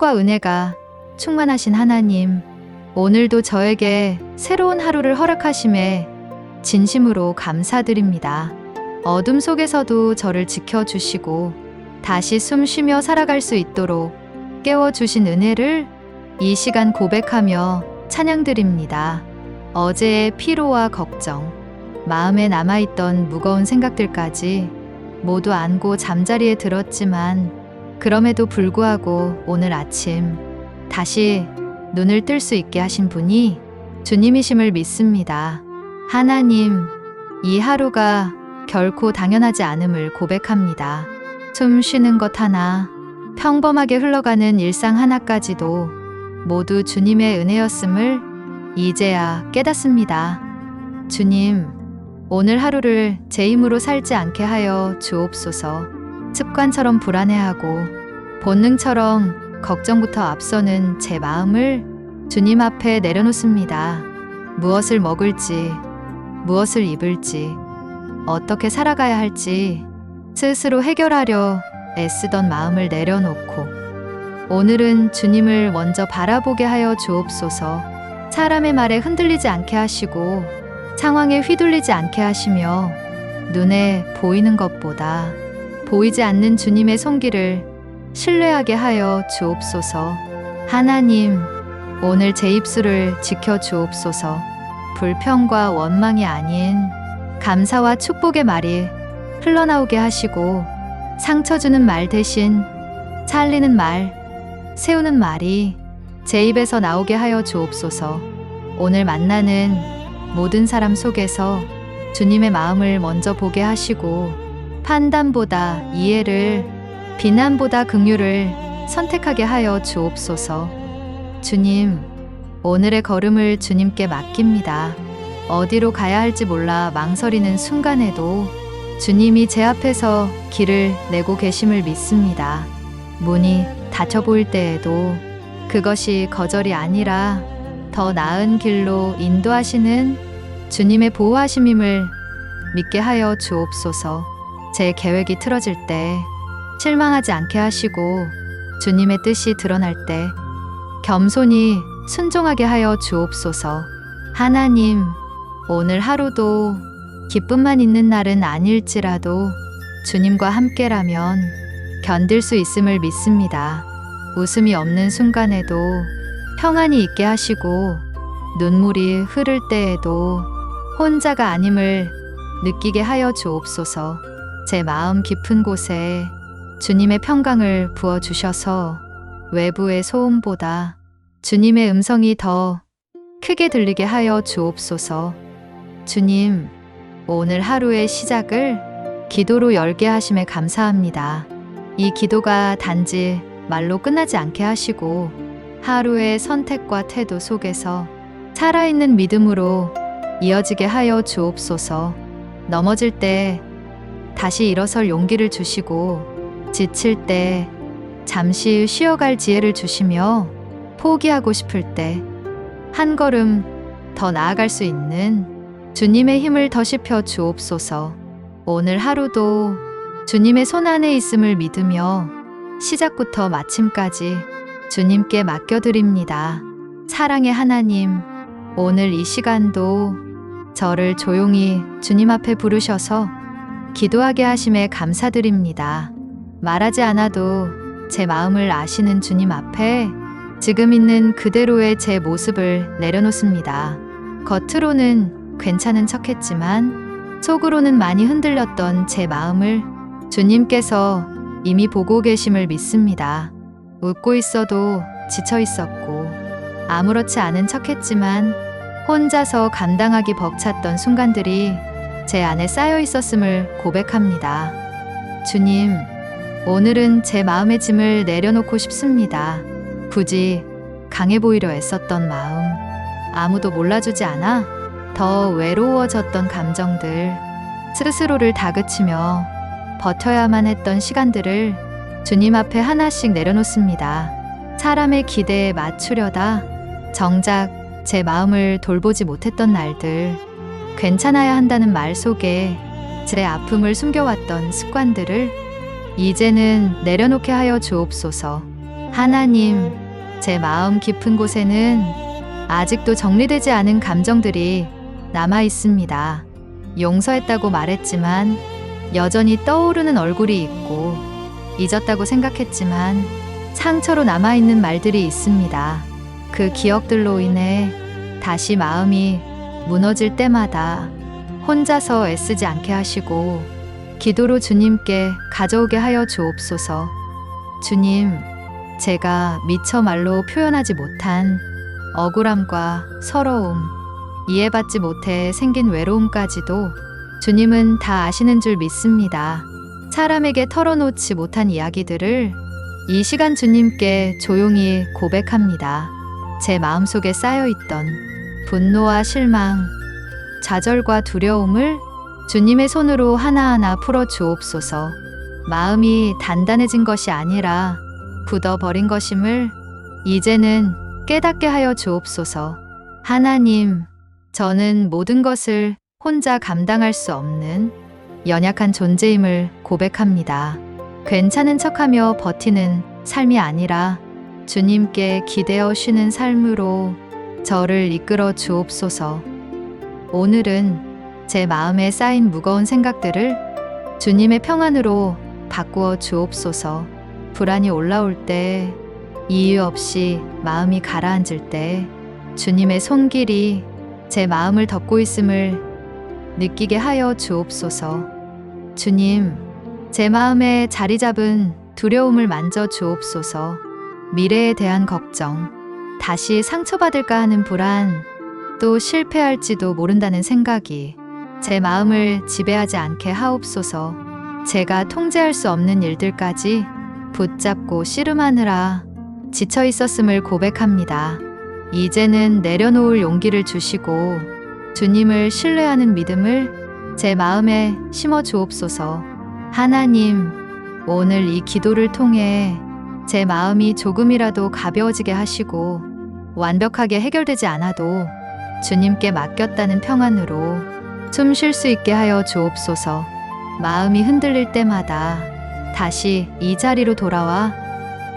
사랑과 은혜가 충만하신 하나님, 오늘도 저에게 새로운 하루를 허락하심에 진심으로 감사드립니다. 어둠 속에서도 저를 지켜주시고 다시 숨 쉬며 살아갈 수 있도록 깨워주신 은혜를 이 시간 고백하며 찬양드립니다. 어제의 피로와 걱정, 마음에 남아있던 무거운 생각들까지 모두 안고 잠자리에 들었지만 그럼에도 불구하고 오늘 아침 다시 눈을 뜰 수 있게 하신 분이 주님이심을 믿습니다. 하나님, 이 하루가 결코 당연하지 않음을 고백합니다. 숨 쉬는 것 하나, 평범하게 흘러가는 일상 하나까지도 모두 주님의 은혜였음을 이제야 깨닫습니다. 주님, 오늘 하루를 제 힘으로 살지 않게 하여 주옵소서. 습관처럼 불안해하고 본능처럼 걱정부터 앞서는 제 마음을 주님 앞에 내려놓습니다. 무엇을 먹을지, 무엇을 입을지, 어떻게 살아가야 할지 스스로 해결하려 애쓰던 마음을 내려놓고 오늘은 주님을 먼저 바라보게 하여 주옵소서. 사람의 말에 흔들리지 않게 하시고 상황에 휘둘리지 않게 하시며 눈에 보이는 것보다 보이지 않는 주님의 손길을 신뢰하게 하여 주옵소서. 하나님, 오늘 제 입술을 지켜 주옵소서. 불평과 원망이 아닌 감사와 축복의 말이 흘러나오게 하시고 상처 주는 말 대신 살리는 말, 세우는 말이 제 입에서 나오게 하여 주옵소서. 오늘 만나는 모든 사람 속에서 주님의 마음을 먼저 보게 하시고 판단보다 이해를, 비난보다 긍휼을 선택하게 하여 주옵소서. 주님, 오늘의 걸음을 주님께 맡깁니다. 어디로 가야 할지 몰라 망설이는 순간에도 주님이 제 앞에서 길을 내고 계심을 믿습니다. 문이 닫혀 보일 때에도 그것이 거절이 아니라 더 나은 길로 인도하시는 주님의 보호하심임을 믿게 하여 주옵소서. 제 계획이 틀어질 때 실망하지 않게 하시고 주님의 뜻이 드러날 때 겸손히 순종하게 하여 주옵소서. 하나님, 오늘 하루도 기쁨만 있는 날은 아닐지라도 주님과 함께라면 견딜 수 있음을 믿습니다. 웃음이 없는 순간에도 평안이 있게 하시고 눈물이 흐를 때에도 혼자가 아님을 느끼게 하여 주옵소서. 제 마음 깊은 곳에 주님의 평강을 부어주셔서 외부의 소음보다 주님의 음성이 더 크게 들리게 하여 주옵소서. 주님, 오늘 하루의 시작을 기도로 열게 하심에 감사합니다. 이 기도가 단지 말로 끝나지 않게 하시고 하루의 선택과 태도 속에서 살아있는 믿음으로 이어지게 하여 주옵소서. 넘어질 때 다시 일어설 용기를 주시고 지칠 때 잠시 쉬어갈 지혜를 주시며 포기하고 싶을 때 한 걸음 더 나아갈 수 있는 주님의 힘을 더시펴 주옵소서. 오늘 하루도 주님의 손 안에 있음을 믿으며 시작부터 마침까지 주님께 맡겨드립니다. 사랑의 하나님, 오늘 이 시간도 저를 조용히 주님 앞에 부르셔서 기도하게 하심에 감사드립니다. 말하지 않아도 제 마음을 아시는 주님 앞에 지금 있는 그대로의 제 모습을 내려놓습니다. 겉으로는 괜찮은 척했지만 속으로는 많이 흔들렸던 제 마음을 주님께서 이미 보고 계심을 믿습니다. 웃고 있어도 지쳐 있었고 아무렇지 않은 척했지만 혼자서 감당하기 벅찼던 순간들이 제 안에 쌓여 있었음을 고백합니다. 주님, 오늘은 제 마음의 짐을 내려놓고 싶습니다. 굳이 강해 보이려 애썼던 마음, 아무도 몰라주지 않아 더 외로워졌던 감정들, 스스로를 다그치며 버텨야만 했던 시간들을 주님 앞에 하나씩 내려놓습니다. 사람의 기대에 맞추려다 정작 제 마음을 돌보지 못했던 날들, 괜찮아야 한다는 말 속에 제 아픔을 숨겨왔던 습관들을 이제는 내려놓게 하여 주옵소서. 하나님, 제 마음 깊은 곳에는 아직도 정리되지 않은 감정들이 남아 있습니다. 용서했다고 말했지만 여전히 떠오르는 얼굴이 있고, 잊었다고 생각했지만 상처로 남아있는 말들이 있습니다. 그 기억들로 인해 다시 마음이 무너질 때마다 혼자서 애쓰지 않게 하시고 기도로 주님께 가져오게 하여 주옵소서. 주님, 제가 미처 말로 표현하지 못한 억울함과 서러움, 이해받지 못해 생긴 외로움까지도 주님은 다 아시는 줄 믿습니다. 사람에게 털어놓지 못한 이야기들을 이 시간 주님께 조용히 고백합니다. 제 마음속에 쌓여있던 분노와 실망, 좌절과 두려움을 주님의 손으로 하나하나 풀어 주옵소서. 마음이 단단해진 것이 아니라 굳어버린 것임을 이제는 깨닫게 하여 주옵소서. 하나님, 저는 모든 것을 혼자 감당할 수 없는 연약한 존재임을 고백합니다. 괜찮은 척하며 버티는 삶이 아니라 주님께 기대어 쉬는 삶으로 저를 이끌어 주옵소서. 오늘은 제 마음에 쌓인 무거운 생각들을 주님의 평안으로 바꾸어 주옵소서. 불안이 올라올 때, 이유 없이 마음이 가라앉을 때 주님의 손길이 제 마음을 덮고 있음을 느끼게 하여 주옵소서. 주님, 제 마음에 자리 잡은 두려움을 만져 주옵소서. 미래에 대한 걱정, 다시 상처받을까 하는 불안, 또 실패할지도 모른다는 생각이 제 마음을 지배하지 않게 하옵소서. 제가 통제할 수 없는 일들까지 붙잡고 씨름하느라 지쳐 있었음을 고백합니다. 이제는 내려놓을 용기를 주시고 주님을 신뢰하는 믿음을 제 마음에 심어 주옵소서. 하나님, 오늘 이 기도를 통해 제 마음이 조금이라도 가벼워지게 하시고 완벽하게 해결되지 않아도 주님께 맡겼다는 평안으로 숨 쉴 수 있게 하여 주옵소서. 마음이 흔들릴 때마다 다시 이 자리로 돌아와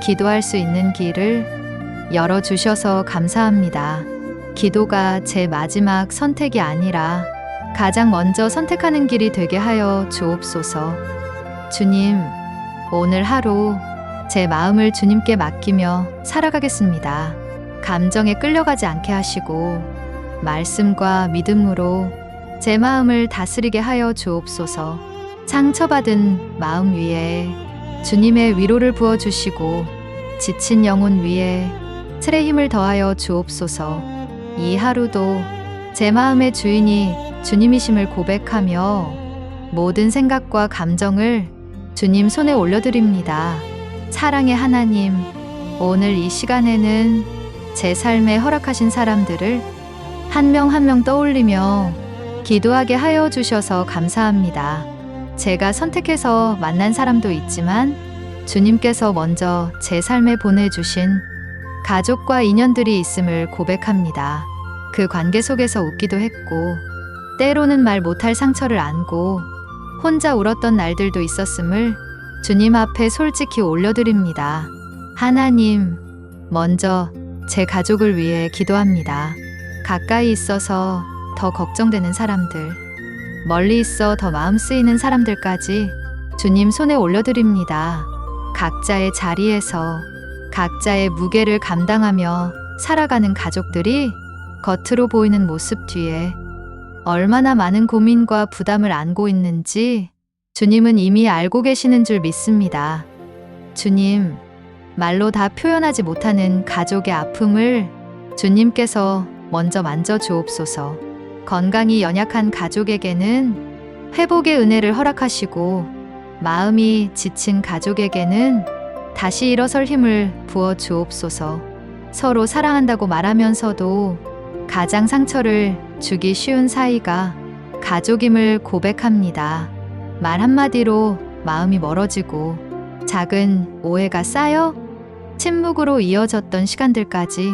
기도할 수 있는 길을 열어주셔서 감사합니다. 기도가 제 마지막 선택이 아니라 가장 먼저 선택하는 길이 되게 하여 주옵소서. 주님, 오늘 하루 제 마음을 주님께 맡기며 살아가겠습니다. 감정에 끌려가지 않게 하시고 말씀과 믿음으로 제 마음을 다스리게 하여 주옵소서. 상처받은 마음 위에 주님의 위로를 부어주시고 지친 영혼 위에 틀의 힘을 더하여 주옵소서. 이 하루도 제 마음의 주인이 주님이심을 고백하며 모든 생각과 감정을 주님 손에 올려드립니다. 사랑의 하나님, 오늘 이 시간에는 제 삶에 허락하신 사람들을 한 명 한 명 떠올리며 기도하게 하여 주셔서 감사합니다. 제가 선택해서 만난 사람도 있지만 주님께서 먼저 제 삶에 보내주신 가족과 인연들이 있음을 고백합니다. 그 관계 속에서 웃기도 했고 때로는 말 못할 상처를 안고 혼자 울었던 날들도 있었음을 주님 앞에 솔직히 올려드립니다. 하나님, 먼저 제 가족을 위해 기도합니다. 가까이 있어서 더 걱정되는 사람들, 멀리 있어 더 마음 쓰이는 사람들까지 주님 손에 올려드립니다. 각자의 자리에서 각자의 무게를 감당하며 살아가는 가족들이 겉으로 보이는 모습 뒤에 얼마나 많은 고민과 부담을 안고 있는지 주님은 이미 알고 계시는 줄 믿습니다. 주님, 말로 다 표현하지 못하는 가족의 아픔을 주님께서 먼저 만져 주옵소서. 건강이 연약한 가족에게는 회복의 은혜를 허락하시고 마음이 지친 가족에게는 다시 일어설 힘을 부어 주옵소서. 서로 사랑한다고 말하면서도 가장 상처를 주기 쉬운 사이가 가족임을 고백합니다. 말 한마디로 마음이 멀어지고 작은 오해가 쌓여 침묵으로 이어졌던 시간들까지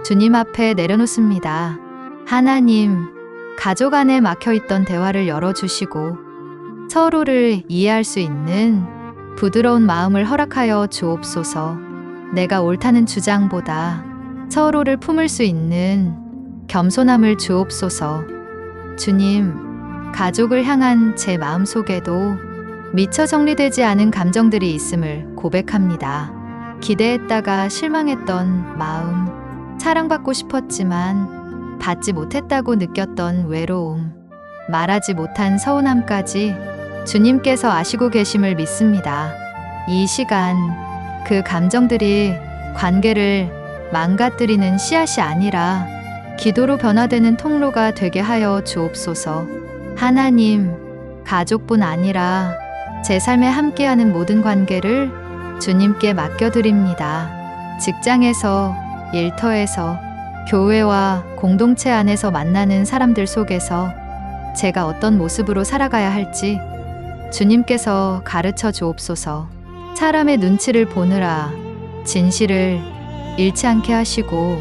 주님 앞에 내려놓습니다. 하나님, 가족 안에 막혀있던 대화를 열어주시고 서로를 이해할 수 있는 부드러운 마음을 허락하여 주옵소서. 내가 옳다는 주장보다 서로를 품을 수 있는 겸손함을 주옵소서. 주님, 가족을 향한 제 마음 속에도 미처 정리되지 않은 감정들이 있음을 고백합니다. 기대했다가 실망했던 마음, 사랑받고 싶었지만 받지 못했다고 느꼈던 외로움, 말하지 못한 서운함까지 주님께서 아시고 계심을 믿습니다. 이 시간 그 감정들이 관계를 망가뜨리는 씨앗이 아니라 기도로 변화되는 통로가 되게 하여 주옵소서. 하나님, 가족뿐 아니라 제 삶에 함께하는 모든 관계를 주님께 맡겨드립니다. 직장에서, 일터에서, 교회와 공동체 안에서 만나는 사람들 속에서 제가 어떤 모습으로 살아가야 할지 주님께서 가르쳐 주옵소서. 사람의 눈치를 보느라 진실을 잃지 않게 하시고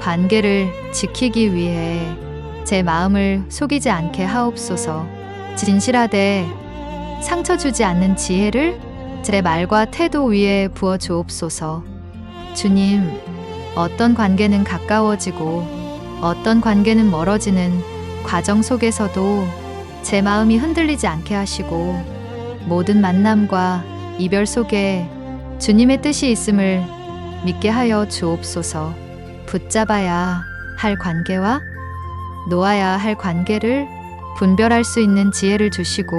관계를 지키기 위해 제 마음을 속이지 않게 하옵소서. 진실하되 상처 주지 않는 지혜를 제 말과 태도 위에 부어 주옵소서. 주님, 어떤 관계는 가까워지고 어떤 관계는 멀어지는 과정 속에서도 제 마음이 흔들리지 않게 하시고 모든 만남과 이별 속에 주님의 뜻이 있음을 믿게 하여 주옵소서. 붙잡아야 할 관계와 놓아야 할 관계를 분별할 수 있는 지혜를 주시고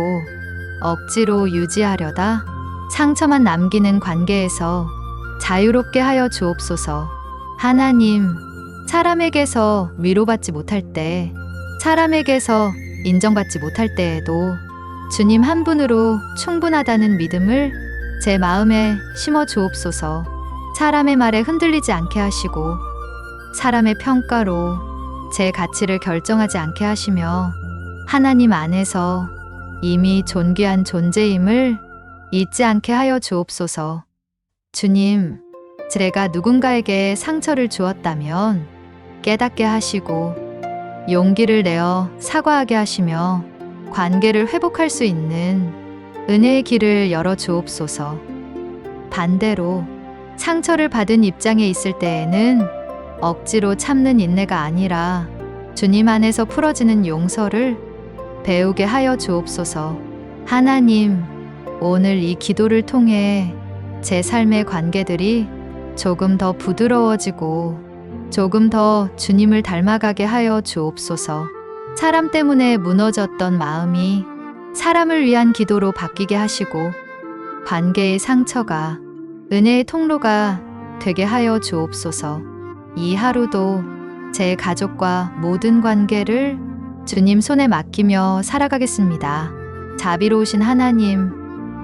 억지로 유지하려다 상처만 남기는 관계에서 자유롭게 하여 주옵소서. 하나님, 사람에게서 위로받지 못할 때, 사람에게서 인정받지 못할 때에도 주님 한 분으로 충분하다는 믿음을 제 마음에 심어 주옵소서. 사람의 말에 흔들리지 않게 하시고 사람의 평가로 제 가치를 결정하지 않게 하시며 하나님 안에서 이미 존귀한 존재임을 잊지 않게 하여 주옵소서. 주님, 제가 누군가에게 상처를 주었다면 깨닫게 하시고 용기를 내어 사과하게 하시며 관계를 회복할 수 있는 은혜의 길을 열어 주옵소서. 반대로 상처를 받은 입장에 있을 때에는 억지로 참는 인내가 아니라 주님 안에서 풀어지는 용서를 배우게 하여 주옵소서. 하나님, 오늘 이 기도를 통해 제 삶의 관계들이 조금 더 부드러워지고 조금 더 주님을 닮아가게 하여 주옵소서. 사람 때문에 무너졌던 마음이 사람을 위한 기도로 바뀌게 하시고 관계의 상처가 은혜의 통로가 되게 하여 주옵소서. 이 하루도 제 가족과 모든 관계를 주님 손에 맡기며 살아가겠습니다. 자비로우신 하나님,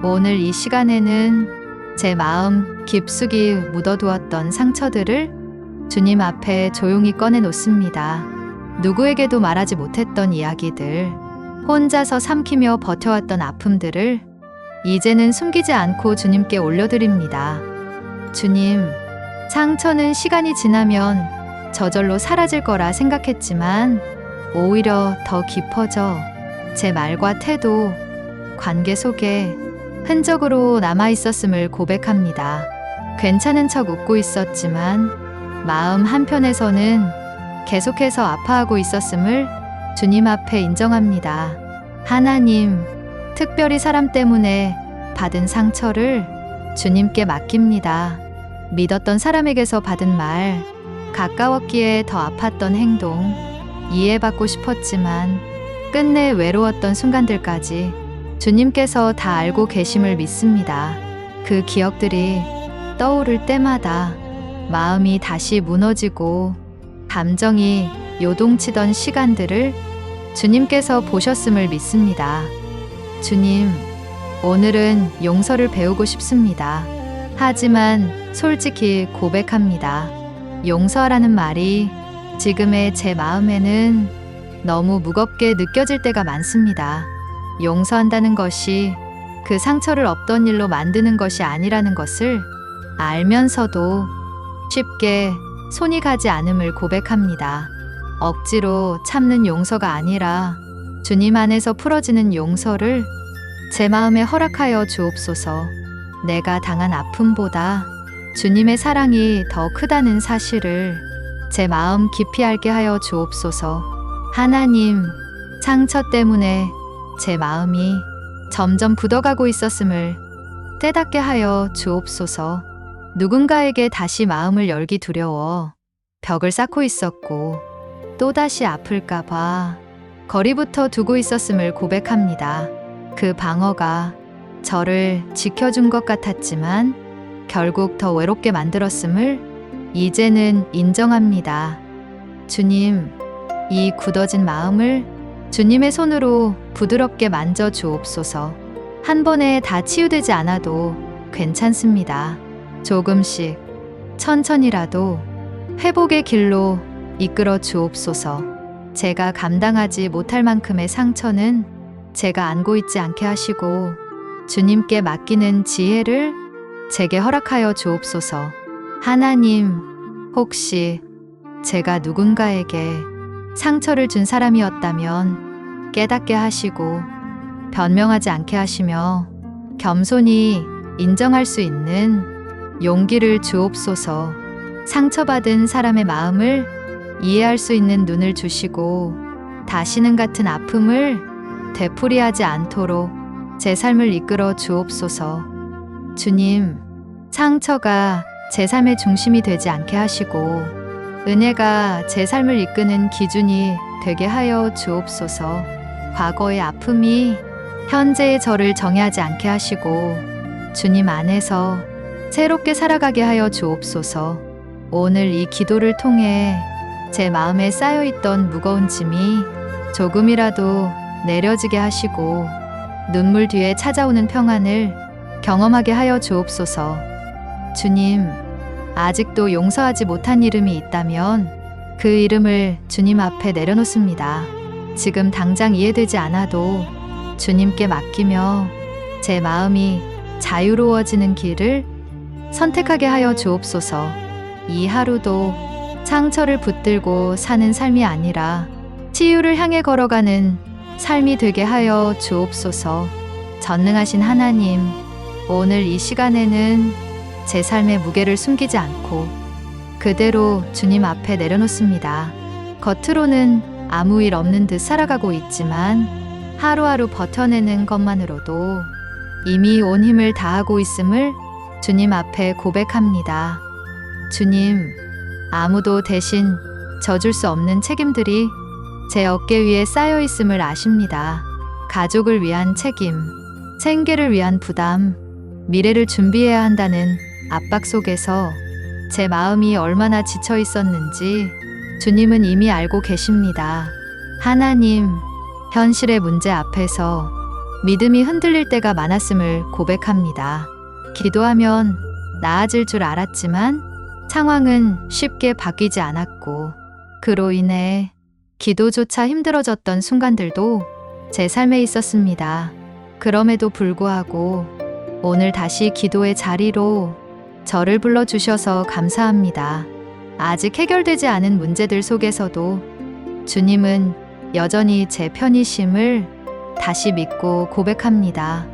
오늘 이 시간에는 제 마음 깊숙이 묻어두었던 상처들을 주님 앞에 조용히 꺼내놓습니다. 누구에게도 말하지 못했던 이야기들, 혼자서 삼키며 버텨왔던 아픔들을 이제는 숨기지 않고 주님께 올려드립니다. 주님, 상처는 시간이 지나면 저절로 사라질 거라 생각했지만 오히려 더 깊어져 제 말과 태도, 관계 속에 흔적으로 남아있었음을 고백합니다. 괜찮은 척 웃고 있었지만 마음 한편에서는 계속해서 아파하고 있었음을 주님 앞에 인정합니다. 하나님, 특별히 사람 때문에 받은 상처를 주님께 맡깁니다. 믿었던 사람에게서 받은 말, 가까웠기에 더 아팠던 행동, 이해받고 싶었지만 끝내 외로웠던 순간들까지 주님께서 다 알고 계심을 믿습니다. 그 기억들이 떠오를 때마다 마음이 다시 무너지고 감정이 요동치던 시간들을 주님께서 보셨음을 믿습니다. 주님, 오늘은 용서를 배우고 싶습니다. 하지만 솔직히 고백합니다. 용서하라는 말이 지금의 제 마음에는 너무 무겁게 느껴질 때가 많습니다. 용서한다는 것이 그 상처를 없던 일로 만드는 것이 아니라는 것을 알면서도 쉽게 손이 가지 않음을 고백합니다. 억지로 참는 용서가 아니라 주님 안에서 풀어지는 용서를 제 마음에 허락하여 주옵소서. 내가 당한 아픔보다 주님의 사랑이 더 크다는 사실을 제 마음 깊이 알게 하여 주옵소서. 하나님, 상처 때문에 제 마음이 점점 굳어가고 있었음을 깨닫게 하여 주옵소서. 누군가에게 다시 마음을 열기 두려워 벽을 쌓고 있었고 또다시 아플까봐 거리부터 두고 있었음을 고백합니다. 그 방어가 저를 지켜준 것 같았지만 결국 더 외롭게 만들었음을 이제는 인정합니다. 주님, 이 굳어진 마음을 주님의 손으로 부드럽게 만져 주옵소서. 한 번에 다 치유되지 않아도 괜찮습니다. 조금씩 천천히라도 회복의 길로 이끌어 주옵소서. 제가 감당하지 못할 만큼의 상처는 제가 안고 있지 않게 하시고 주님께 맡기는 지혜를 제게 허락하여 주옵소서. 하나님, 혹시 제가 누군가에게 상처를 준 사람이었다면 깨닫게 하시고 변명하지 않게 하시며 겸손히 인정할 수 있는 용기를 주옵소서. 상처받은 사람의 마음을 이해할 수 있는 눈을 주시고 다시는 같은 아픔을 되풀이하지 않도록 제 삶을 이끌어 주옵소서. 주님, 상처가 제 삶의 중심이 되지 않게 하시고 은혜가 제 삶을 이끄는 기준이 되게 하여 주옵소서. 과거의 아픔이 현재의 저를 정의하지 않게 하시고 주님 안에서 새롭게 살아가게 하여 주옵소서. 오늘 이 기도를 통해 제 마음에 쌓여있던 무거운 짐이 조금이라도 내려지게 하시고 눈물 뒤에 찾아오는 평안을 경험하게 하여 주옵소서. 주님, 아직도 용서하지 못한 이름이 있다면 그 이름을 주님 앞에 내려놓습니다. 지금 당장 이해되지 않아도 주님께 맡기며 제 마음이 자유로워지는 길을 선택하게 하여 주옵소서. 이 하루도 상처를 붙들고 사는 삶이 아니라 치유를 향해 걸어가는 삶이 되게 하여 주옵소서. 전능하신 하나님, 오늘 이 시간에는 제 삶의 무게를 숨기지 않고 그대로 주님 앞에 내려놓습니다. 겉으로는 아무 일 없는 듯 살아가고 있지만 하루하루 버텨내는 것만으로도 이미 온 힘을 다하고 있음을 주님 앞에 고백합니다. 주님, 아무도 대신 져줄 수 없는 책임들이 제 어깨 위에 쌓여 있음을 아십니다. 가족을 위한 책임, 생계를 위한 부담, 미래를 준비해야 한다는 압박 속에서 제 마음이 얼마나 지쳐 있었는지 주님은 이미 알고 계십니다. 하나님, 현실의 문제 앞에서 믿음이 흔들릴 때가 많았음을 고백합니다. 기도하면 나아질 줄 알았지만 상황은 쉽게 바뀌지 않았고 그로 인해 기도조차 힘들어졌던 순간들도 제 삶에 있었습니다. 그럼에도 불구하고 오늘 다시 기도의 자리로 저를 불러주셔서 감사합니다. 아직 해결되지 않은 문제들 속에서도 주님은 여전히 제 편이심을 다시 믿고 고백합니다.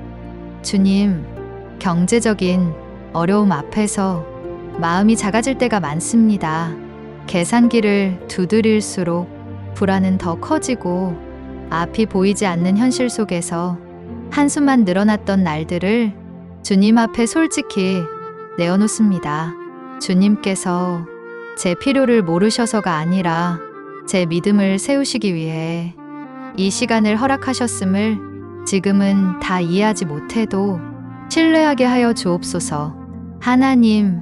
주님, 경제적인 어려움 앞에서 마음이 작아질 때가 많습니다. 계산기를 두드릴수록 불안은 더 커지고 앞이 보이지 않는 현실 속에서 한숨만 늘어났던 날들을 주님 앞에 솔직히 내어놓습니다. 주님께서 제 필요를 모르셔서가 아니라 제 믿음을 세우시기 위해 이 시간을 허락하셨음을 지금은 다 이해하지 못해도 신뢰하게 하여 주옵소서. 하나님,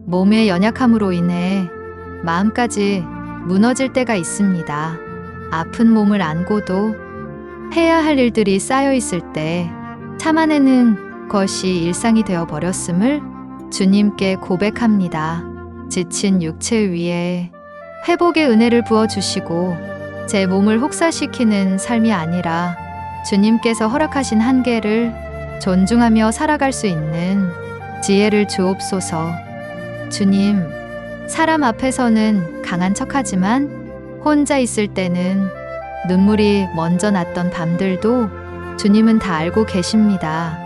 몸의 연약함으로 인해 마음까지 무너질 때가 있습니다. 아픈 몸을 안고도 해야 할 일들이 쌓여 있을 때 참아내는 것이 일상이 되어 버렸음을 주님께 고백합니다. 지친 육체 위에 회복의 은혜를 부어주시고 제 몸을 혹사시키는 삶이 아니라 주님께서 허락하신 한계를 존중하며 살아갈 수 있는 지혜를 주옵소서. 주님, 사람 앞에서는 강한 척하지만 혼자 있을 때는 눈물이 먼저 났던 밤들도 주님은 다 알고 계십니다.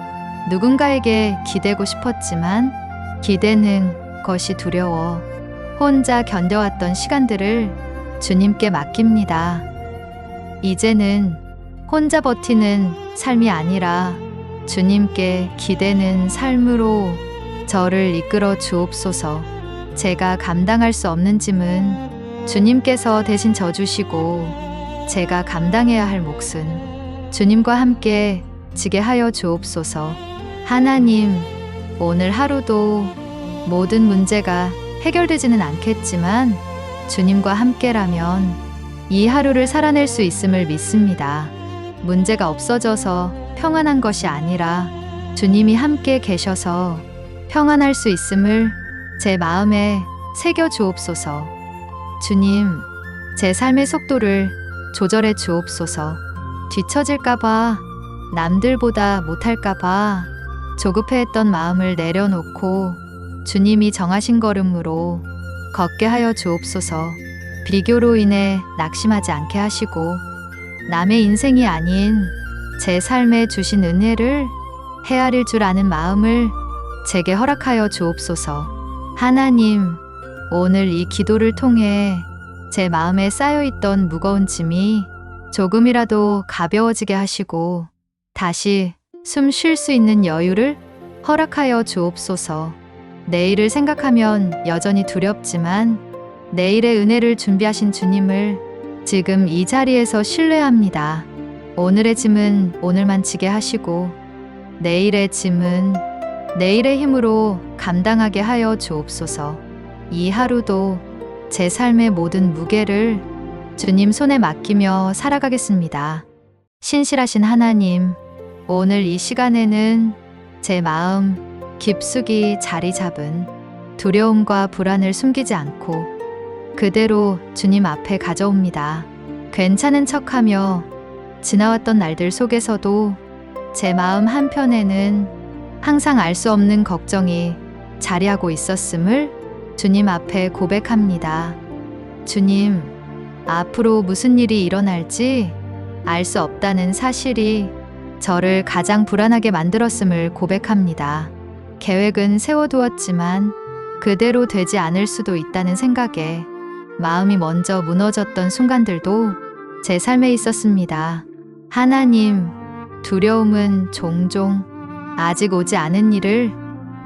누군가에게 기대고 싶었지만 기대는 것이 두려워 혼자 견뎌왔던 시간들을 주님께 맡깁니다. 이제는 혼자 버티는 삶이 아니라 주님께 기대는 삶으로 저를 이끌어 주옵소서. 제가 감당할 수 없는 짐은 주님께서 대신 져주시고 제가 감당해야 할 몫은 주님과 함께 지게 하여 주옵소서. 하나님, 오늘 하루도 모든 문제가 해결되지는 않겠지만 주님과 함께라면 이 하루를 살아낼 수 있음을 믿습니다. 문제가 없어져서 평안한 것이 아니라 주님이 함께 계셔서 평안할 수 있음을 제 마음에 새겨 주옵소서. 주님, 제 삶의 속도를 조절해 주옵소서. 뒤처질까봐, 남들보다 못할까봐 조급해했던 마음을 내려놓고 주님이 정하신 걸음으로 걷게 하여 주옵소서. 비교로 인해 낙심하지 않게 하시고 남의 인생이 아닌 제 삶에 주신 은혜를 헤아릴 줄 아는 마음을 제게 허락하여 주옵소서. 하나님, 오늘 이 기도를 통해 제 마음에 쌓여있던 무거운 짐이 조금이라도 가벼워지게 하시고 다시 숨 쉴 수 있는 여유를 허락하여 주옵소서. 내일을 생각하면 여전히 두렵지만 내일의 은혜를 준비하신 주님을 지금 이 자리에서 신뢰합니다. 오늘의 짐은 오늘만 지게 하시고 내일의 짐은 내일의 힘으로 감당하게 하여 주옵소서. 이 하루도 제 삶의 모든 무게를 주님 손에 맡기며 살아가겠습니다. 신실하신 하나님, 오늘 이 시간에는 제 마음 깊숙이 자리 잡은 두려움과 불안을 숨기지 않고 그대로 주님 앞에 가져옵니다. 괜찮은 척하며 지나왔던 날들 속에서도 제 마음 한편에는 항상 알 수 없는 걱정이 자리하고 있었음을 주님 앞에 고백합니다. 주님, 앞으로 무슨 일이 일어날지 알 수 없다는 사실이 저를 가장 불안하게 만들었음을 고백합니다. 계획은 세워두었지만 그대로 되지 않을 수도 있다는 생각에 마음이 먼저 무너졌던 순간들도 제 삶에 있었습니다. 하나님, 두려움은 종종 아직 오지 않은 일을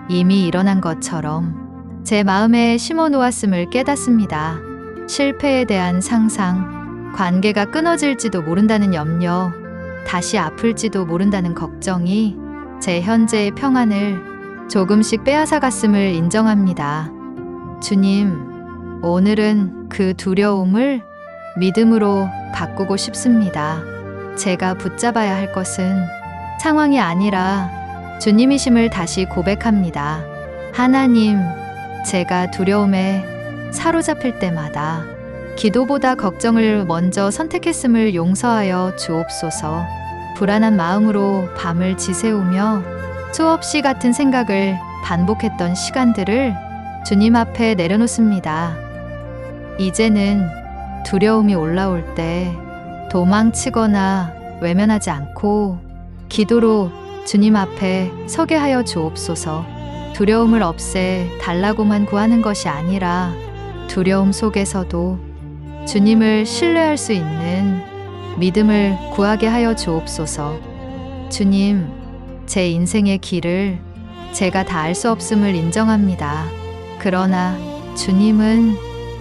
이미 일어난 것처럼 제 마음에 심어 놓았음을 깨닫습니다. 실패에 대한 상상, 관계가 끊어질지도 모른다는 염려, 다시 아플지도 모른다는 걱정이 제 현재의 평안을 조금씩 빼앗아갔음을 인정합니다. 주님, 오늘은 그 두려움을 믿음으로 바꾸고 싶습니다. 제가 붙잡아야 할 것은 상황이 아니라 주님이심을 다시 고백합니다. 하나님, 제가 두려움에 사로잡힐 때마다 기도보다 걱정을 먼저 선택했음을 용서하여 주옵소서. 불안한 마음으로 밤을 지새우며 수없이 같은 생각을 반복했던 시간들을 주님 앞에 내려놓습니다. 이제는 두려움이 올라올 때 도망치거나 외면하지 않고 기도로 주님 앞에 서게 하여 주옵소서. 두려움을 없애 달라고만 구하는 것이 아니라 두려움 속에서도 주님을 신뢰할 수 있는 믿음을 구하게 하여 주옵소서. 주님, 제 인생의 길을 제가 다 알 수 없음을 인정합니다. 그러나 주님은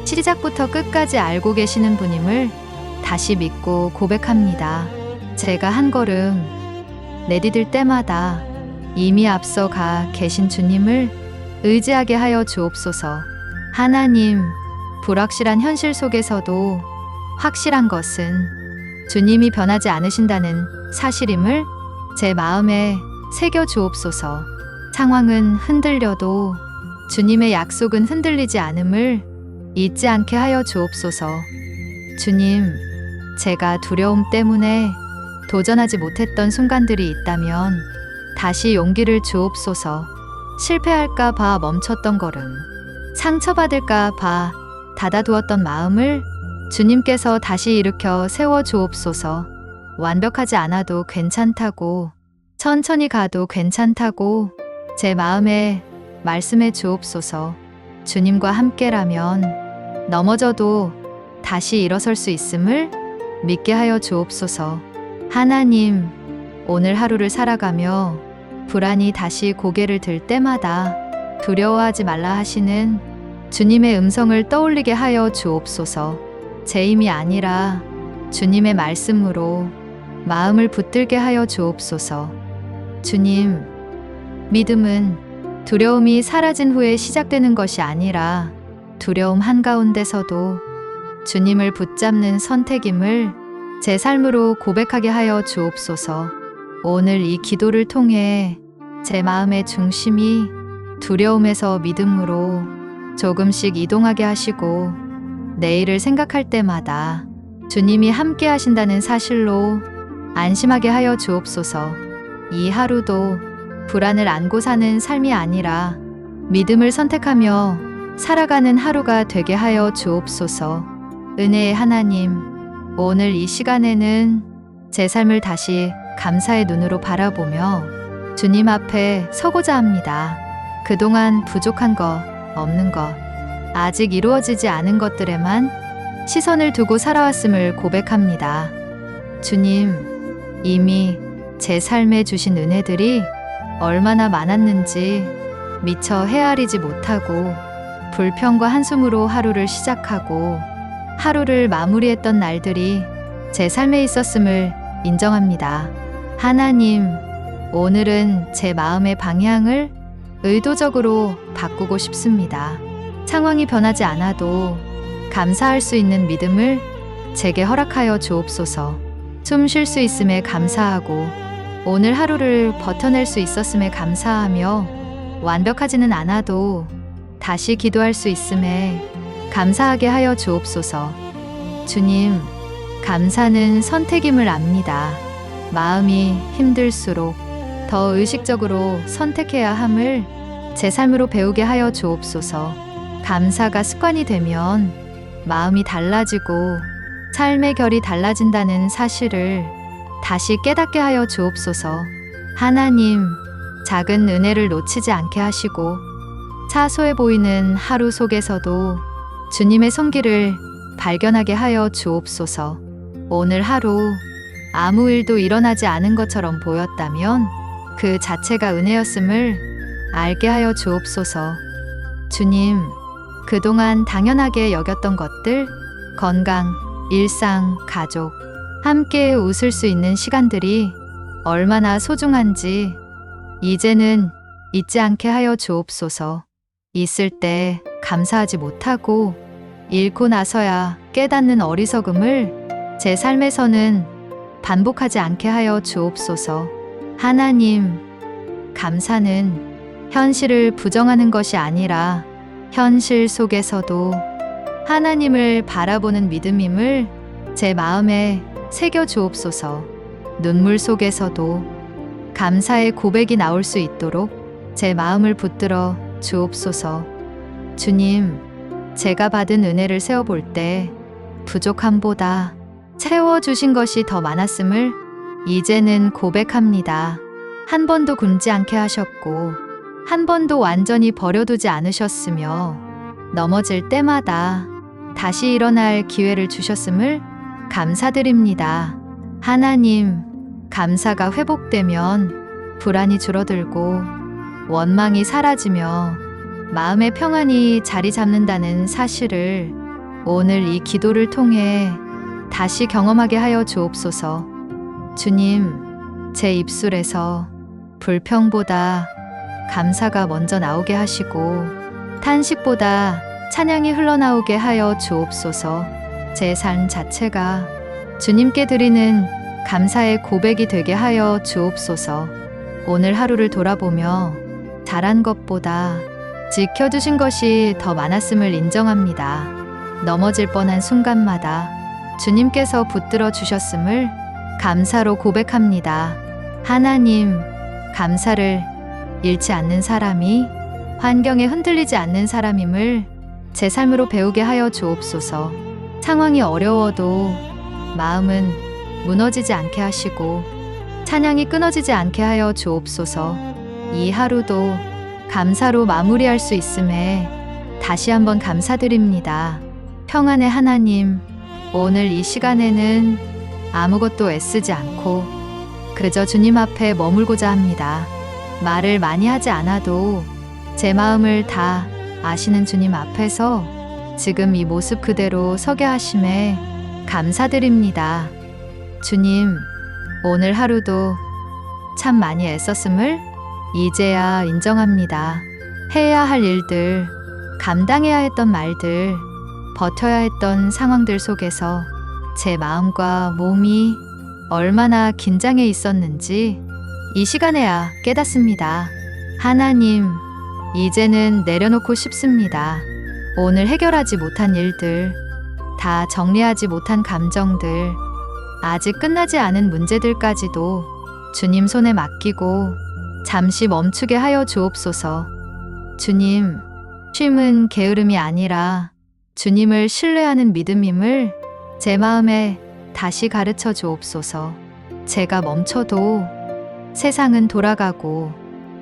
시작부터 끝까지 알고 계시는 분임을 다시 믿고 고백합니다. 제가 한 걸음 내디딜 때마다 이미 앞서가 계신 주님을 의지하게 하여 주옵소서. 하나님, 불확실한 현실 속에서도 확실한 것은 주님이 변하지 않으신다는 사실임을 제 마음에 새겨 주옵소서. 상황은 흔들려도 주님의 약속은 흔들리지 않음을 잊지 않게 하여 주옵소서. 주님, 제가 두려움 때문에 도전하지 못했던 순간들이 있다면 다시 용기를 주옵소서. 실패할까 봐 멈췄던 걸음, 상처받을까 봐 닫아두었던 마음을 주님께서 다시 일으켜 세워 주옵소서. 완벽하지 않아도 괜찮다고, 천천히 가도 괜찮다고 제 마음에 말씀해 주옵소서. 주님과 함께라면 넘어져도 다시 일어설 수 있음을 믿게 하여 주옵소서. 하나님, 오늘 하루를 살아가며 불안이 다시 고개를 들 때마다 두려워하지 말라 하시는 주님의 음성을 떠올리게 하여 주옵소서. 제 힘이 아니라 주님의 말씀으로 마음을 붙들게 하여 주옵소서. 주님, 믿음은 두려움이 사라진 후에 시작되는 것이 아니라 두려움 한가운데서도 주님을 붙잡는 선택임을 제 삶으로 고백하게 하여 주옵소서. 오늘 이 기도를 통해 제 마음의 중심이 두려움에서 믿음으로 조금씩 이동하게 하시고 내일을 생각할 때마다 주님이 함께 하신다는 사실로 안심하게 하여 주옵소서. 이 하루도 불안을 안고 사는 삶이 아니라 믿음을 선택하며 살아가는 하루가 되게 하여 주옵소서. 은혜의 하나님, 오늘 이 시간에는 제 삶을 다시 감사의 눈으로 바라보며 주님 앞에 서고자 합니다. 그동안 부족한 것, 없는 것, 아직 이루어지지 않은 것들에만 시선을 두고 살아왔음을 고백합니다. 주님, 이미 제 삶에 주신 은혜들이 얼마나 많았는지 미처 헤아리지 못하고 불평과 한숨으로 하루를 시작하고 하루를 마무리했던 날들이 제 삶에 있었음을 인정합니다. 하나님, 오늘은 제 마음의 방향을 의도적으로 바꾸고 싶습니다. 상황이 변하지 않아도 감사할 수 있는 믿음을 제게 허락하여 주옵소서. 숨 쉴 수 있음에 감사하고 오늘 하루를 버텨낼 수 있었음에 감사하며 완벽하지는 않아도 다시 기도할 수 있음에 감사하게 하여 주옵소서. 주님, 감사는 선택임을 압니다. 마음이 힘들수록 더 의식적으로 선택해야 함을 제 삶으로 배우게 하여 주옵소서. 감사가 습관이 되면 마음이 달라지고 삶의 결이 달라진다는 사실을 다시 깨닫게 하여 주옵소서. 하나님, 작은 은혜를 놓치지 않게 하시고 사소해 보이는 하루 속에서도 주님의 손길을 발견하게 하여 주옵소서. 오늘 하루 아무 일도 일어나지 않은 것처럼 보였다면 그 자체가 은혜였음을 알게 하여 주옵소서. 주님, 그동안 당연하게 여겼던 것들, 건강, 일상, 가족, 함께 웃을 수 있는 시간들이 얼마나 소중한지 이제는 잊지 않게 하여 주옵소서. 있을 때 감사하지 못하고 잃고 나서야 깨닫는 어리석음을 제 삶에서는 반복하지 않게 하여 주옵소서. 하나님, 감사는 현실을 부정하는 것이 아니라 현실 속에서도 하나님을 바라보는 믿음임을 제 마음에 새겨 주옵소서. 눈물 속에서도 감사의 고백이 나올 수 있도록 제 마음을 붙들어 주옵소서. 주님, 제가 받은 은혜를 세어볼 때 부족함보다 채워주신 것이 더 많았음을 이제는 고백합니다. 한 번도 굶지 않게 하셨고 한 번도 완전히 버려두지 않으셨으며 넘어질 때마다 다시 일어날 기회를 주셨음을 감사드립니다. 하나님, 감사가 회복되면 불안이 줄어들고 원망이 사라지며 마음의 평안이 자리 잡는다는 사실을 오늘 이 기도를 통해 다시 경험하게 하여 주옵소서. 주님, 제 입술에서 불평보다 감사가 먼저 나오게 하시고 탄식보다 찬양이 흘러나오게 하여 주옵소서. 제 삶 자체가 주님께 드리는 감사의 고백이 되게 하여 주옵소서. 오늘 하루를 돌아보며 잘한 것보다 지켜주신 것이 더 많았음을 인정합니다. 넘어질 뻔한 순간마다 주님께서 붙들어 주셨음을 감사로 고백합니다. 하나님, 감사를 잃지 않는 사람이 환경에 흔들리지 않는 사람임을 제 삶으로 배우게 하여 주옵소서. 상황이 어려워도 마음은 무너지지 않게 하시고 찬양이 끊어지지 않게 하여 주옵소서. 이 하루도 감사로 마무리할 수 있음에 다시 한번 감사드립니다. 평안의 하나님, 오늘 이 시간에는 아무것도 애쓰지 않고 그저 주님 앞에 머물고자 합니다. 말을 많이 하지 않아도 제 마음을 다 아시는 주님 앞에서 지금 이 모습 그대로 서게 하심에 감사드립니다. 주님, 오늘 하루도 참 많이 애썼음을 이제야 인정합니다. 해야 할 일들, 감당해야 했던 말들, 버텨야 했던 상황들 속에서 제 마음과 몸이 얼마나 긴장해 있었는지 이 시간에야 깨닫습니다. 하나님, 이제는 내려놓고 싶습니다. 오늘 해결하지 못한 일들, 다 정리하지 못한 감정들, 아직 끝나지 않은 문제들까지도 주님 손에 맡기고 잠시 멈추게 하여 주옵소서. 주님, 쉼은 게으름이 아니라 주님을 신뢰하는 믿음임을 제 마음에 다시 가르쳐 주옵소서. 제가 멈춰도 세상은 돌아가고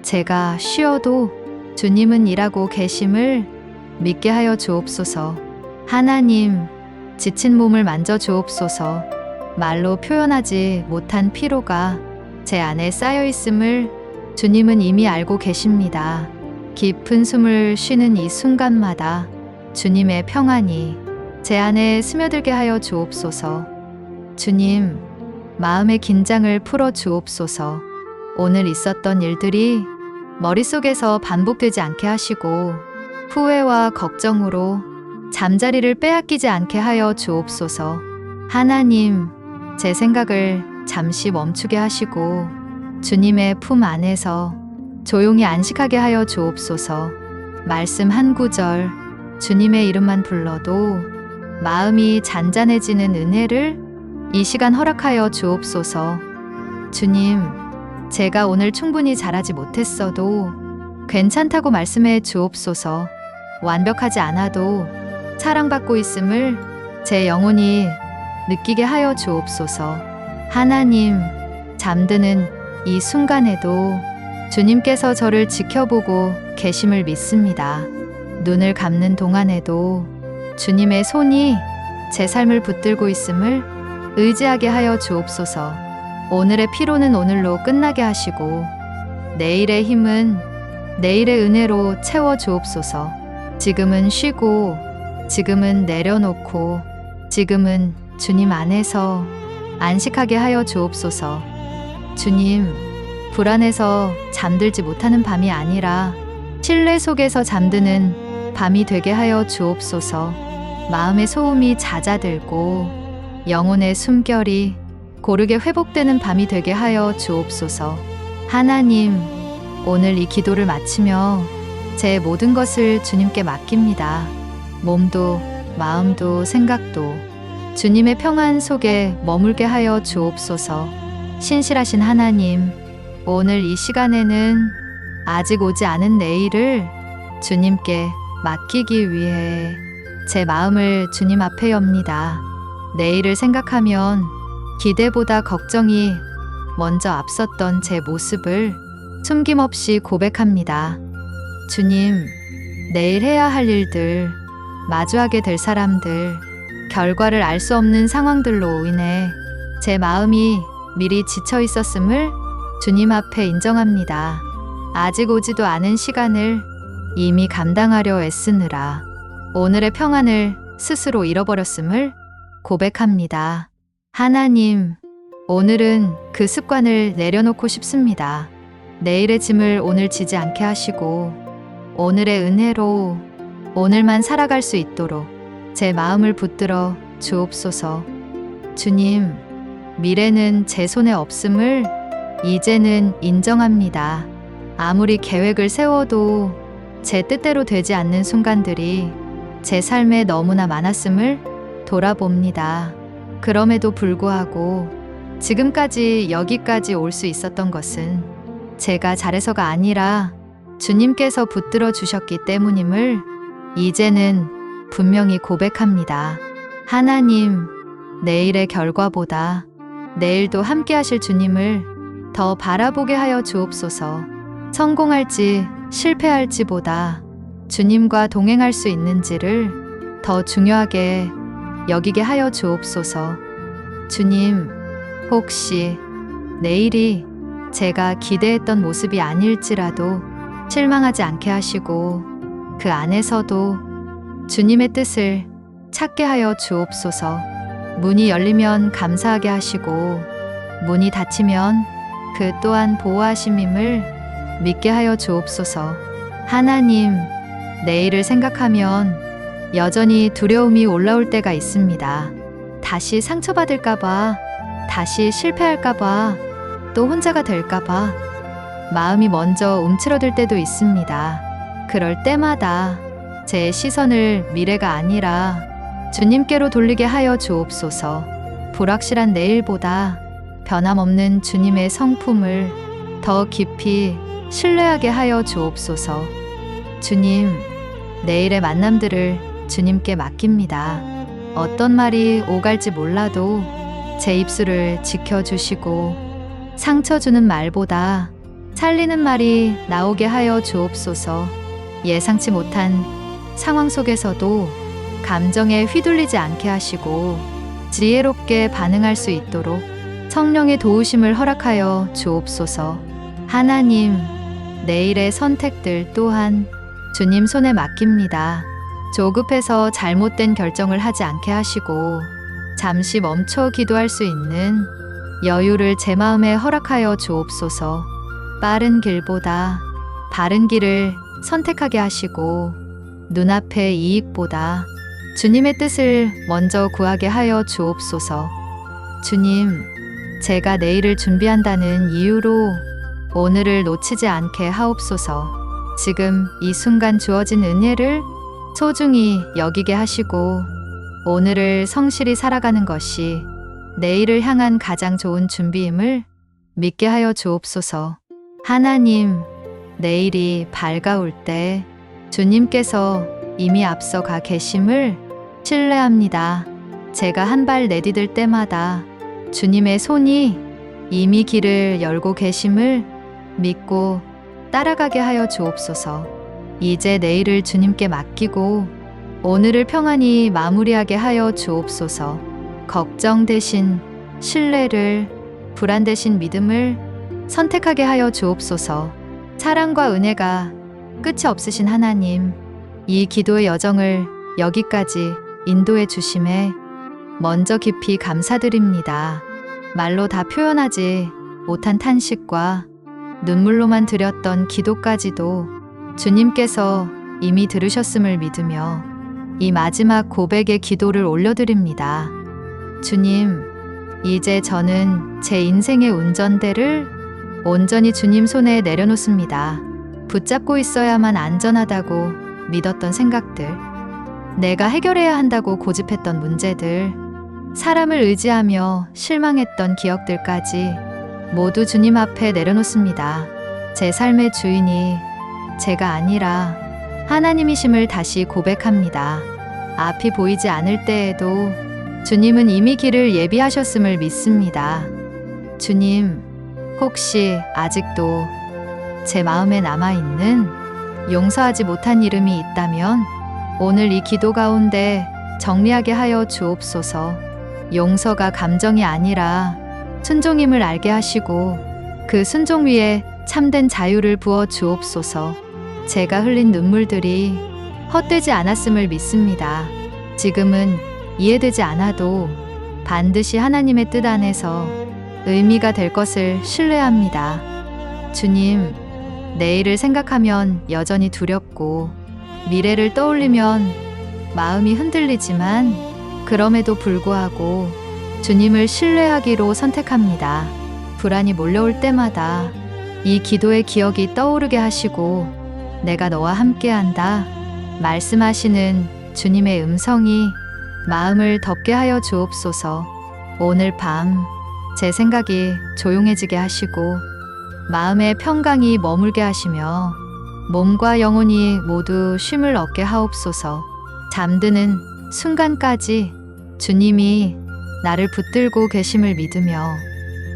제가 쉬어도 주님은 일하고 계심을 믿게 하여 주옵소서. 하나님, 지친 몸을 만져 주옵소서. 말로 표현하지 못한 피로가 제 안에 쌓여 있음을 주님은 이미 알고 계십니다. 깊은 숨을 쉬는 이 순간마다 주님의 평안이 제 안에 스며들게 하여 주옵소서. 주님, 마음의 긴장을 풀어 주옵소서. 오늘 있었던 일들이 머릿속에서 반복되지 않게 하시고 후회와 걱정으로 잠자리를 빼앗기지 않게 하여 주옵소서. 하나님, 제 생각을 잠시 멈추게 하시고 주님의 품 안에서 조용히 안식하게 하여 주옵소서. 말씀 한 구절, 주님의 이름만 불러도 마음이 잔잔해지는 은혜를 이 시간 허락하여 주옵소서. 주님, 제가 오늘 충분히 잘하지 못했어도 괜찮다고 말씀해 주옵소서. 완벽하지 않아도 사랑받고 있음을 제 영혼이 느끼게 하여 주옵소서. 하나님, 잠드는 이 순간에도 주님께서 저를 지켜보고 계심을 믿습니다. 눈을 감는 동안에도 주님의 손이 제 삶을 붙들고 있음을 의지하게 하여 주옵소서. 오늘의 피로는 오늘로 끝나게 하시고 내일의 힘은 내일의 은혜로 채워 주옵소서. 지금은 쉬고 지금은 내려놓고 지금은 주님 안에서 안식하게 하여 주옵소서. 주님, 불안해서 잠들지 못하는 밤이 아니라 신뢰 속에서 잠드는 밤이 되게 하여 주옵소서. 마음의 소음이 잦아들고 영혼의 숨결이 고르게 회복되는 밤이 되게 하여 주옵소서. 하나님, 오늘 이 기도를 마치며 제 모든 것을 주님께 맡깁니다. 몸도 마음도 생각도 주님의 평안 속에 머물게 하여 주옵소서. 신실하신 하나님, 오늘 이 시간에는 아직 오지 않은 내일을 주님께 맡기기 위해 제 마음을 주님 앞에 엽니다. 내일을 생각하면 기대보다 걱정이 먼저 앞섰던 제 모습을 숨김없이 고백합니다. 주님, 내일 해야 할 일들, 마주하게 될 사람들, 결과를 알 수 없는 상황들로 인해 제 마음이 미리 지쳐 있었음을 주님 앞에 인정합니다. 아직 오지도 않은 시간을 이미 감당하려 애쓰느라 오늘의 평안을 스스로 잃어버렸음을 고백합니다. 하나님, 오늘은 그 습관을 내려놓고 싶습니다. 내일의 짐을 오늘 지지 않게 하시고 오늘의 은혜로 오늘만 살아갈 수 있도록 제 마음을 붙들어 주옵소서. 주님, 미래는 제 손에 없음을 이제는 인정합니다. 아무리 계획을 세워도 제 뜻대로 되지 않는 순간들이 제 삶에 너무나 많았음을 돌아봅니다. 그럼에도 불구하고 지금까지 여기까지 올 수 있었던 것은 제가 잘해서가 아니라 주님께서 붙들어 주셨기 때문임을 이제는 분명히 고백합니다. 하나님, 내일의 결과보다 내일도 함께 하실 주님을 더 바라보게 하여 주옵소서. 성공할지 실패할지보다 주님과 동행할 수 있는지를 더 중요하게 여기게 하여 주옵소서. 주님, 혹시 내일이 제가 기대했던 모습이 아닐지라도 실망하지 않게 하시고 그 안에서도 주님의 뜻을 찾게 하여 주옵소서. 문이 열리면 감사하게 하시고 문이 닫히면 그 또한 보호하심임을 믿게 하여 주옵소서. 하나님, 내일을 생각하면 여전히 두려움이 올라올 때가 있습니다. 다시 상처받을까봐, 다시 실패할까봐, 또 혼자가 될까봐 마음이 먼저 움츠러들 때도 있습니다. 그럴 때마다 제 시선을 미래가 아니라 주님께로 돌리게 하여 주옵소서. 불확실한 내일보다 변함없는 주님의 성품을 더 깊이 신뢰하게 하여 주옵소서. 주님, 내일의 만남들을 주님께 맡깁니다. 어떤 말이 오갈지 몰라도 제 입술을 지켜주시고 상처 주는 말보다 살리는 말이 나오게 하여 주옵소서. 예상치 못한 상황 속에서도 감정에 휘둘리지 않게 하시고 지혜롭게 반응할 수 있도록 성령의 도우심을 허락하여 주옵소서. 하나님, 내일의 선택들 또한 주님 손에 맡깁니다. 조급해서 잘못된 결정을 하지 않게 하시고 잠시 멈춰 기도할 수 있는 여유를 제 마음에 허락하여 주옵소서. 빠른 길보다 바른 길을 선택하게 하시고 눈앞의 이익보다 주님의 뜻을 먼저 구하게 하여 주옵소서. 주님, 제가 내일을 준비한다는 이유로 오늘을 놓치지 않게 하옵소서. 지금 이 순간 주어진 은혜를 소중히 여기게 하시고 오늘을 성실히 살아가는 것이 내일을 향한 가장 좋은 준비임을 믿게 하여 주옵소서. 하나님, 내일이 밝아올 때 주님께서 이미 앞서가 계심을 신뢰합니다. 제가 한 발 내디딜 때마다 주님의 손이 이미 길을 열고 계심을 믿고 따라가게 하여 주옵소서. 이제 내일을 주님께 맡기고 오늘을 평안히 마무리하게 하여 주옵소서. 걱정 대신 신뢰를, 불안 대신 믿음을 선택하게 하여 주옵소서. 사랑과 은혜가 끝이 없으신 하나님, 이 기도의 여정을 여기까지 인도해 주심에 먼저 깊이 감사드립니다. 말로 다 표현하지 못한 탄식과 눈물로만 드렸던 기도까지도 주님께서 이미 들으셨음을 믿으며 이 마지막 고백의 기도를 올려드립니다. 주님, 이제 저는 제 인생의 운전대를 온전히 주님 손에 내려놓습니다. 붙잡고 있어야만 안전하다고 믿었던 생각들, 내가 해결해야 한다고 고집했던 문제들, 사람을 의지하며 실망했던 기억들까지 모두 주님 앞에 내려놓습니다. 제 삶의 주인이 제가 아니라 하나님이심을 다시 고백합니다. 앞이 보이지 않을 때에도 주님은 이미 길을 예비하셨음을 믿습니다. 주님, 혹시 아직도 제 마음에 남아있는 용서하지 못한 이름이 있다면 오늘 이 기도 가운데 정리하게 하여 주옵소서. 용서가 감정이 아니라 순종임을 알게 하시고 그 순종 위에 참된 자유를 부어 주옵소서. 제가 흘린 눈물들이 헛되지 않았음을 믿습니다. 지금은 이해되지 않아도 반드시 하나님의 뜻 안에서 의미가 될 것을 신뢰합니다. 주님, 내일을 생각하면 여전히 두렵고 미래를 떠올리면 마음이 흔들리지만 그럼에도 불구하고 주님을 신뢰하기로 선택합니다. 불안이 몰려올 때마다 이 기도의 기억이 떠오르게 하시고 내가 너와 함께한다 말씀하시는 주님의 음성이 마음을 덮게 하여 주옵소서. 오늘 밤 제 생각이 조용해지게 하시고 마음의 평강이 머물게 하시며 몸과 영혼이 모두 쉼을 얻게 하옵소서. 잠드는 순간까지 주님이 나를 붙들고 계심을 믿으며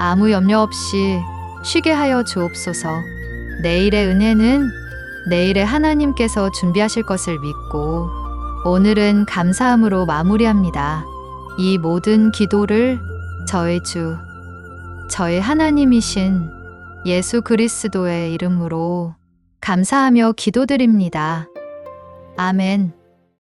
아무 염려 없이 쉬게 하여 주옵소서. 내일의 은혜는 내일에 하나님께서 준비하실 것을 믿고 오늘은 감사함으로 마무리합니다. 이 모든 기도를 저의 주, 저의 하나님이신 예수 그리스도의 이름으로 감사하며 기도드립니다. 아멘.